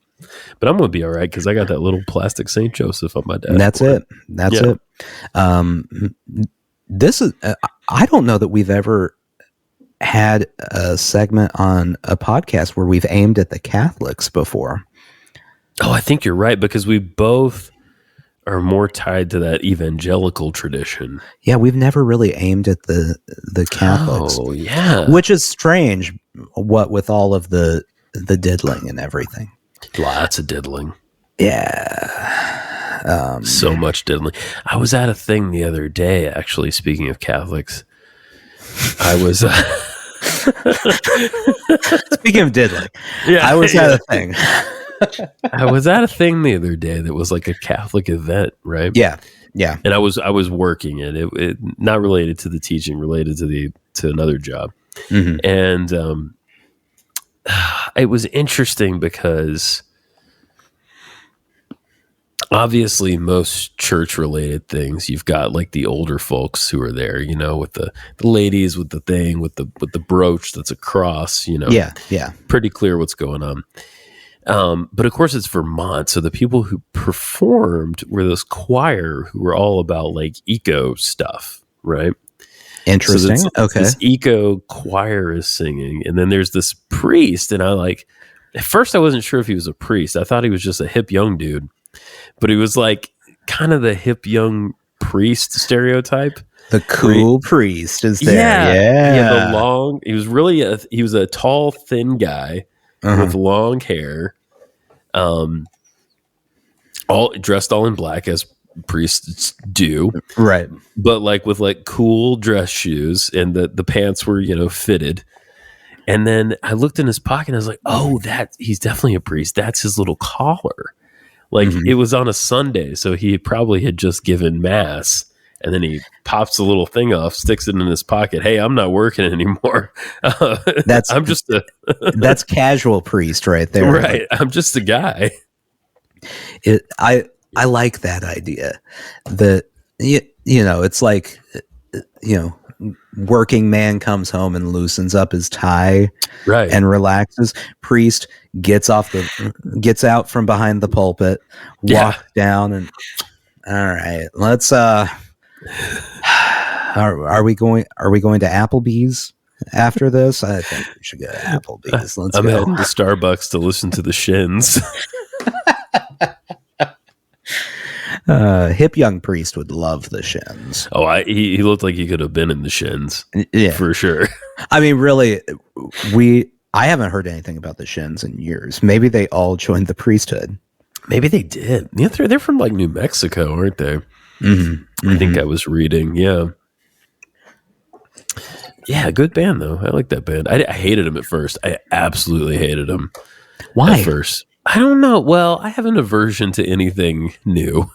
But I'm gonna be all right because I got that little plastic Saint Joseph on my desk. That's it. This is. I don't know that we've ever had a segment on a podcast where we've aimed at the Catholics before. Oh, I think you're right because we both are more tied to that evangelical tradition. Yeah, we've never really aimed at the Catholics. Oh, yeah. Which is strange, what with all of the diddling and everything. Lots of diddling. Yeah. So much diddling. I was at a thing the other day, actually, speaking of Catholics. I was... Speaking of diddling, yeah, I was at a thing. I was at a thing the other day that was like a Catholic event, right? Yeah. And I was working it not related to the teaching, related to another job, and it was interesting because obviously most church related things, you've got like the older folks who are there, you know, with the ladies with the thing with the brooch that's a cross, you know. Yeah. Pretty clear what's going on. But of course it's Vermont. So the people who performed were this choir who were all about like eco stuff, right? Interesting. So okay. This eco choir is singing. And then there's this priest. And at first I wasn't sure if he was a priest. I thought he was just a hip young dude, but he was like kind of the hip young priest stereotype. The cool priest is there. Yeah. He was a tall, thin guy. With long hair, all dressed all in black as priests do, right? But like with like cool dress shoes, and the pants were, you know, fitted. And then I looked in his pocket and I was like, oh, he's definitely a priest. That's his little collar. Like it was on a Sunday, so he probably had just given mass. And then he pops the little thing off, sticks it in his pocket. Hey, I'm not working anymore. That's casual priest right there. Right. I'm just a guy. I like that idea. It's like, working man comes home and loosens up his tie, right, and relaxes. Priest gets out from behind the pulpit, walks down, and all right, let's Are we going to Applebee's after this? I think we should go to Applebee's. I'm heading to Starbucks to listen to the Shins. Hip young priest would love the Shins. Oh, he looked like he could have been in the Shins. Yeah, for sure. I mean, really, I haven't heard anything about the Shins in years. Maybe they all joined the priesthood. Maybe they did. Yeah, they're from like New Mexico, aren't they? I think I was reading. Yeah, good band though. I like that band. I hated him at first. I absolutely hated him. Why? At first, I don't know. Well, I have an aversion to anything new.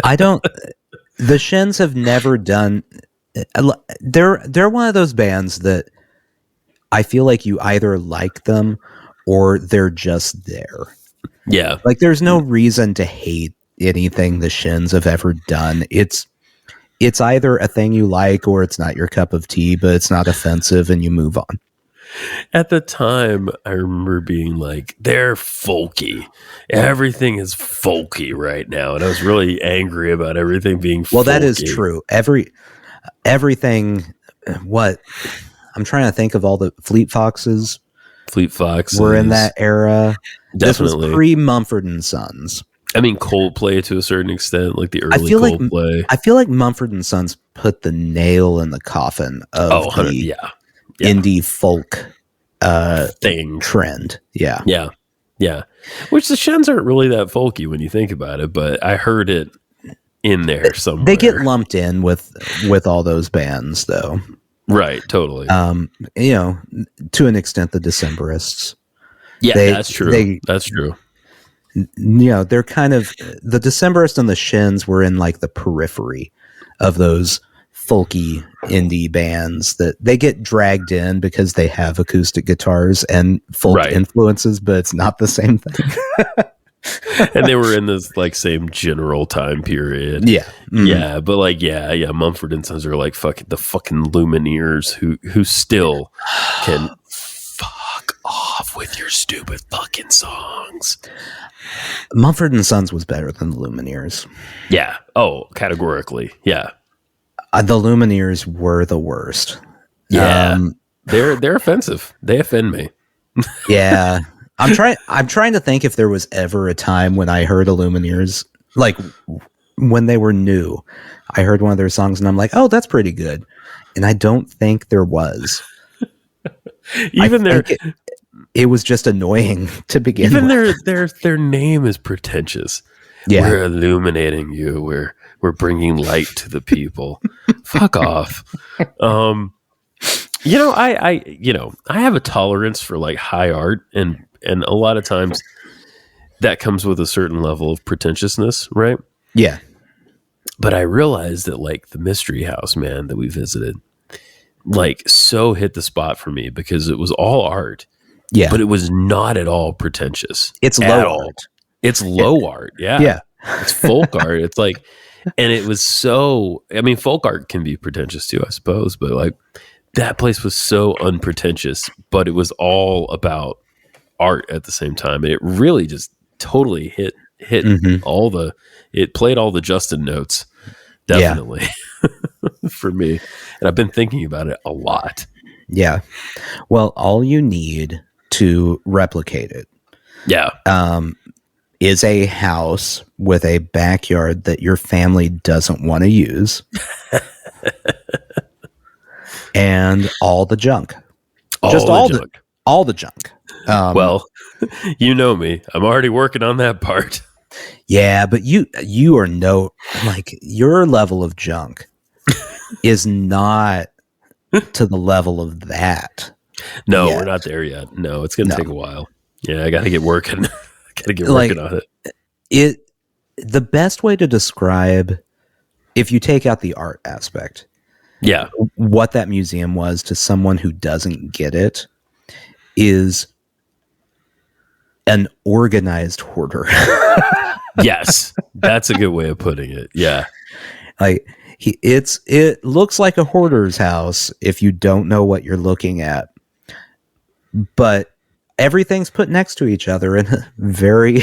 I don't. The Shins have never done. They're one of those bands that I feel like you either like them or they're just there. Yeah, like there's no reason to hate anything the Shins have ever done. It's either a thing you like or it's not your cup of tea, but it's not offensive and you move on. At the time, I remember being like, they're folky. Everything is folky right now. And I was really angry about everything being folky. Well, that is true. Everything, what? I'm trying to think of all the Fleet Foxes. Were in that era. Definitely. This was pre-Mumford & Sons. I mean, Coldplay to a certain extent, like the early Coldplay. I feel like Mumford & Sons put the nail in the coffin of the indie folk thing trend. Yeah. Which the Shins aren't really that folky when you think about it, but I heard it in there somewhere. They get lumped in with all those bands, though. Right. Totally. You know, to an extent, the Decemberists. Yeah, that's true. That's true. You know, they're kind of, the Decemberists and the Shins were in like the periphery of those folky indie bands that they get dragged in because they have acoustic guitars and folk influences, but it's not the same thing. And they were in this like same general time period. Yeah. Mm-hmm. Yeah. But like, yeah. Mumford and Sons are like the fucking Lumineers who still can fuck off with your stupid fucking songs. Mumford and Sons was better than the Lumineers. Yeah. Oh, categorically. Yeah. The Lumineers were the worst. Yeah. They're offensive. They offend me. Yeah. I'm trying to think if there was ever a time when I heard the Lumineers, like when they were new, I heard one of their songs and I'm like, oh, that's pretty good. And I don't think there was. It was just annoying to begin with. Their name is pretentious. Yeah. We're illuminating you. We're bringing light to the people. Fuck off. You know, I have a tolerance for like high art and a lot of times that comes with a certain level of pretentiousness, right? Yeah. But I realized that like the Mystery House, man, that we visited, like so hit the spot for me because it was all art. Yeah. But it was not at all pretentious. It's low art. It's low art. Yeah. Yeah. It's folk art. It's like, and it was so, I mean, folk art can be pretentious too, I suppose, but like that place was so unpretentious, but it was all about art at the same time. And it really just totally hit mm-hmm. It played all the Justin notes. Definitely. Yeah. For me. And I've been thinking about it a lot. Yeah. Well, all you need to replicate it. Yeah. Is a house with a backyard that your family doesn't want to use. And all the junk. All the junk. Well, you know me. I'm already working on that part. Yeah, but you are like your level of junk is not to the level of that. No, we're not there yet. No, it's going to take a while. Yeah, I got to get working. Got to get working on it. The best way to describe, if you take out the art aspect, what that museum was to someone who doesn't get it, is an organized hoarder. Yes, that's a good way of putting it. Yeah, like it looks like a hoarder's house if you don't know what you're looking at, but everything's put next to each other in a very,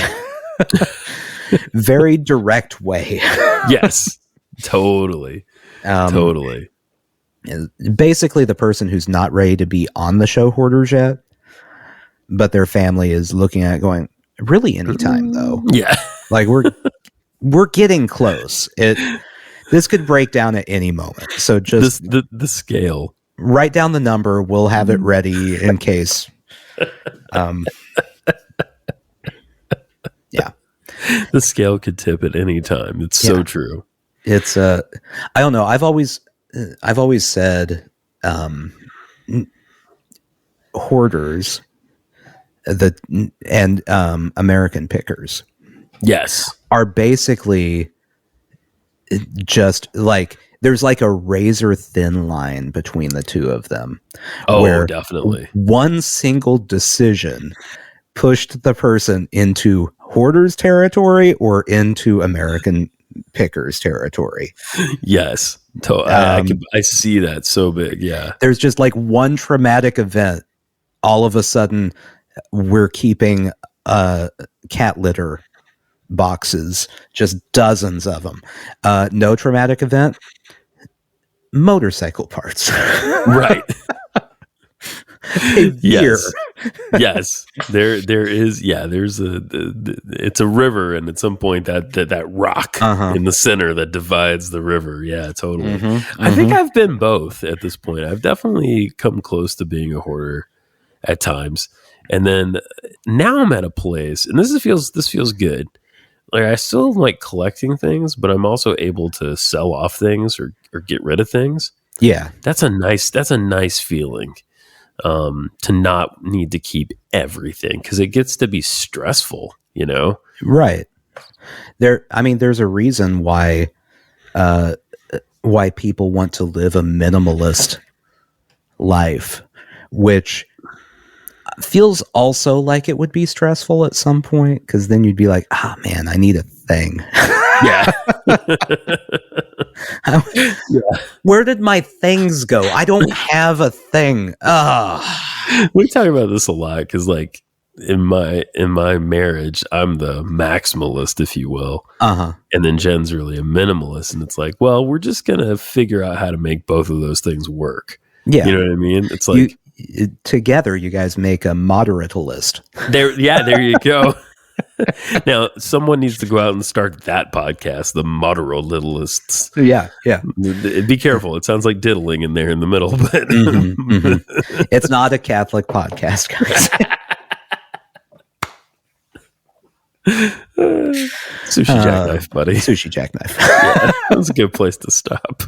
very direct way. Yes, totally. Totally. Basically, the person who's not ready to be on the show Hoarders yet, but their family is looking at it going, really anytime though. Yeah. Like we're getting close. This could break down at any moment. So just the scale. Write down the number. We'll have it ready in case. Yeah. The scale could tip at any time. It's so true. It's I don't know. I've always said hoarders and American pickers. Yes. Are basically just like there's like a razor thin line between the two of them. Oh, where definitely. One single decision pushed the person into hoarders territory or into American pickers territory. Yes. I see that so big. Yeah. There's just like one traumatic event. All of a sudden we're keeping cat litter boxes, just dozens of them. No traumatic event, motorcycle parts. Right. Yes. Yes. There is. Yeah. There's it's a river, and at some point that rock in the center that divides the river. Yeah, totally. I think I've been both at this point. I've definitely come close to being a hoarder at times, and then now I'm at a place, and this feels good. Like I still like collecting things, but I'm also able to sell off things or get rid of things. Yeah. That's a nice feeling. To not need to keep everything, because it gets to be stressful, you know? Right. There's a reason why people want to live a minimalist life, which feels also like it would be stressful at some point, because then you'd be like, man, I need a thing. Yeah. Where did my things go? I don't have a thing. We talk about this a lot, because like in my marriage, I'm the maximalist, if you will. And then Jen's really a minimalist, and it's like, well, we're just gonna figure out how to make both of those things work. Yeah. You know what I mean? It's like together you guys make a moderatalist. There you go. Now, someone needs to go out and start that podcast, the Moderatalists. Yeah. Be careful. It sounds like diddling in there in the middle, but It's not a Catholic podcast, guys. Sushi jackknife, buddy. Sushi jackknife. Yeah, that's a good place to stop.